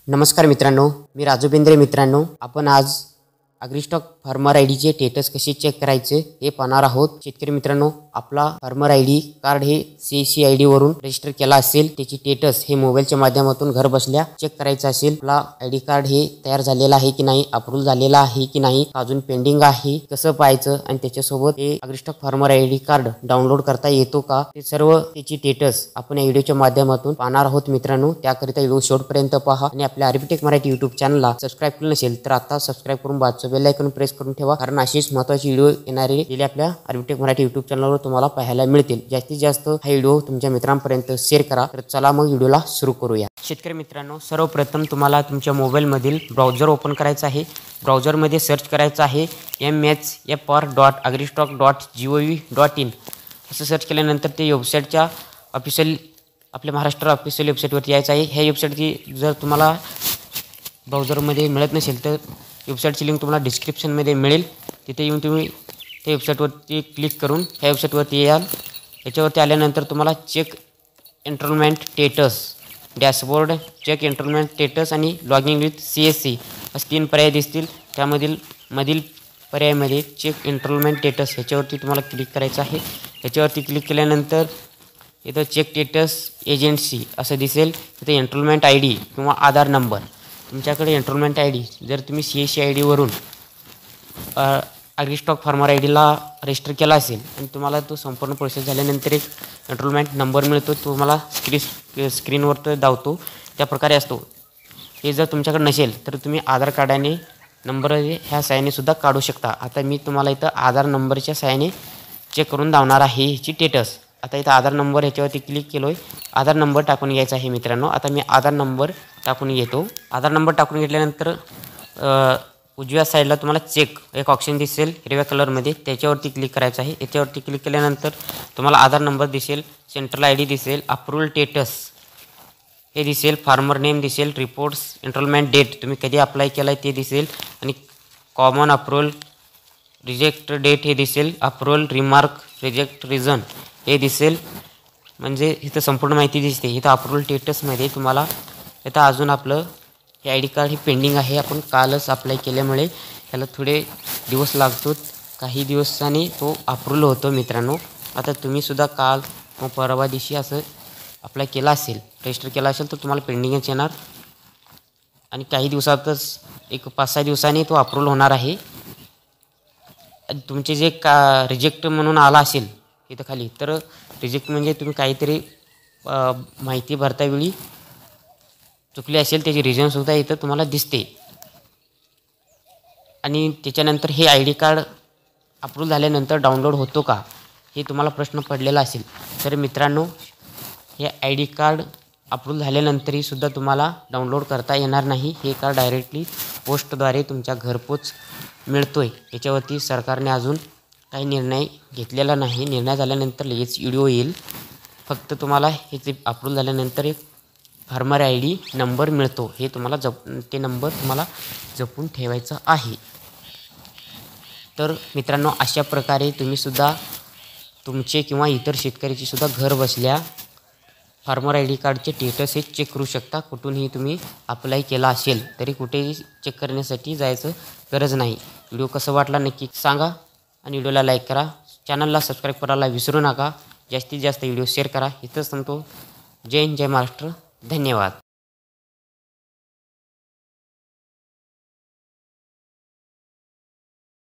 नमस्कार मित्रांनो, मी राजू बेंद्रे. मित्रांनो, आपण आज ॲग्रीस्टॉक फार्मर आय डीचे स्टेटस कसे चेक करायचे हे पाहणार आहोत. शेतकरी मित्रांनो, आपला फार्मर आय डी कार्ड हे CSC आय डी वरून रजिस्टर केला असेल, त्याची स्टेटस हे मोबाईलच्या माध्यमातून घर बसल्या चेक करायचं असेल. आपला आय डी कार्ड हे तयार झालेला आहे की नाही, अप्रूव्ह झालेला आहे की नाही, अजून पेंडिंग आहे, कसं पाहायचं आणि त्याच्यासोबत हे AgriStack farmer I D card download करता येतो का, ते सर्व त्याची स्टेटस आपण या व्हिडिओच्या माध्यमातून पाहणार आहोत. मित्रांनो, त्याकरिता व्हिडिओ शेवटपर्यंत पहा आणि आपल्या आर्बिटेक मराठी यूट्यूब चॅनलला सबस्क्राईब केलं नसेल तर आता सबस्क्राईब करून बाजूचं बेल आयकॉन प्रेस करून ठेवा, कारण अशीच महत्त्वाची व्हिडिओ येणारे दिले आपल्या आर्बिटेक मराठी यूट्यूब चॅनलवर तुम्हाला पाहायला मिळतील. जास्तीत जास्त हा व्हिडिओ तुमच्या मित्रांपर्यंत शेअर करा. तर चला मग व्हिडिओला सुरू करूया. शेतकरी मित्रांनो, सर्वप्रथम तुम्हाला तुमच्या मोबाईलमधील ब्राउझर ओपन करायचं आहे. ब्राउझरमध्ये सर्च करायचं आहे mhfr.agristock.gov.in असं सर्च केल्यानंतर ते वेबसाईटच्या ऑफिशियल आपल्या महाराष्ट्र ऑफिशियल वेबसाईटवरती यायचं आहे. ह्या वेबसाईटची जर तुम्हाला ब्राउझरमध्ये मिळत नसेल तर वेबसाईटची लिंक तुम्हाला डिस्क्रिप्शनमध्ये मिळेल. तिथे येऊन तुम्ही त्या वेबसाईटवरती क्लिक करून ह्या वेबसाईटवरती याल. याच्यावरती आल्यानंतर तुम्हाला check enrollment status, dashboard, check enrollment status आणि लॉगिंग विथ CSC असे 3 पर्याय दिसतील. मधील पर्यायामध्ये चेक एनरोलमेंट स्टेटस ह्याच्यावरती तुम्हाला क्लिक करायचं आहे. ह्याच्यावरती क्लिक केल्यानंतर इथं चेक स्टेटस एजन्सी असं दिसेल. तिथे एनरोलमेंट ID किंवा आधार नंबर, तुमच्याकडे एनरोलमेंट ID जर तुम्ही CSC आय डीवरून ॲग्रीस्टॉक फार्मर आय डीला रजिस्टर केला असेल आणि तुम्हाला तो संपूर्ण प्रोसेस झाल्यानंतर एक एनरोलमेंट नंबर मिळतो, तुम्हाला स्क्रीनवर तो धावतो, त्या प्रकारे असतो. हे जर तुमच्याकडे नसेल तर तुम्ही आधार कार्डाने नंबर ह्या साहाय्याने सुद्धा काढू शकता. आता मी तुम्हाला इथं आधार नंबरच्या साहाय्याने चेक करून धावणार आहे ह्याची स्टेटस. आता इथं आधार नंबर ह्याच्यावरती क्लिक केलो आहे. आधार नंबर टाकून घ्यायचा आहे. मित्रांनो, आता मी आधार नंबर टाकून घेतो. आधार नंबर टाकून घेतल्यानंतर उजव्या साईडला तुम्हाला चेक एक ऑप्शन दिसेल हिरव्या कलरमध्ये, त्याच्यावरती क्लिक करायचं आहे. याच्यावरती क्लिक केल्यानंतर तुम्हाला आधार नंबर दिसेल, सेंट्रल ID दिसेल, अप्रूव्हल स्टेटस हे दिसेल, फार्मर नेम दिसेल, रिपोर्ट्स, एनरोलमेंट डेट तुम्ही कधी अप्लाय केला आहे ते दिसेल आणि कॉमन अप्रूव्हल, रिजेक्ट डेट हे दिसेल, अप्रूव्हल, रिमार्क, रिजेक्ट रिझन हे दिसेल. म्हणजे इथं संपूर्ण माहिती दिसते. इथं अप्रूव्हल स्टेटसमध्ये तुम्हाला इथं अजून आपलं हे आय डी कार्ड हे पेंडिंग आहे. आपण कालच अप्लाय केल्यामुळे ह्याला थोडे दिवस लागतो, काही दिवसांनी तो अप्रूव्हल होतो. मित्रांनो, आता तुम्हीसुद्धा काल व परवा दिवशी असं अप्लाय केला असेल, रजिस्टर केला असेल तर तुम्हाला पेंडिंगच येणार आणि काही दिवसातच एक 5-6 दिवसांनी तो अप्रूव्हल होणार आहे. तुमचे जे रिजेक्ट म्हणून आला असेल इथं खाली, तर रिजेक्ट म्हणजे तुम्ही काहीतरी माहिती भरतावेळी चुकली असेल त्याची रिझनसुद्धा इथं तुम्हाला दिसते. आणि त्याच्यानंतर हे आय डी कार्ड अप्रूव्ह झाल्यानंतर डाउनलोड होतो का हे तुम्हाला प्रश्न पडलेला असेल. तर मित्रांनो, हे आय डी कार्ड अप्रूव्ह झाल्यानंतरही सुद्धा तुम्हाला डाउनलोड करता येणार नाही. हे कार्ड डायरेक्टली पोस्टद्वारे तुमच्या घरपोच मिळतो आहे. याच्यावरती सरकारने अजून काही निर्णय घेतलेला नाही. निर्णय झाल्यानंतर लगेच व्हिडिओ येईल. फक्त तुम्हाला हे जे अप्रूव्ह झाल्यानंतर एक फार्मर आय डी नंबर मिळतो, हे तुम्हाला ते नंबर तुम्हाला जपून ठेवायचा आहे. तर मित्रांनो, अशा प्रकारे तुम्हीसुद्धा तुमचे किंवा इतर शेतकऱ्याची सुद्धा घर बसल्या फार्मर आय डी कार्डचे स्टेटस हे चेक करू शकता. कुठूनही तुम्ही अप्लाय केला असेल तरी कुठेही चेक करण्यासाठी जायचं गरज नाही. व्हिडिओ कसं वाटला नक्की सांगा आणि व्हिडिओला लाईक करा. चॅनलला सबस्क्राईब करायला विसरू नका. जास्तीत जास्त व्हिडिओ शेअर करा. इथंच सांगतो. जय हिंद, जय महाराष्ट्र. धन्यवाद.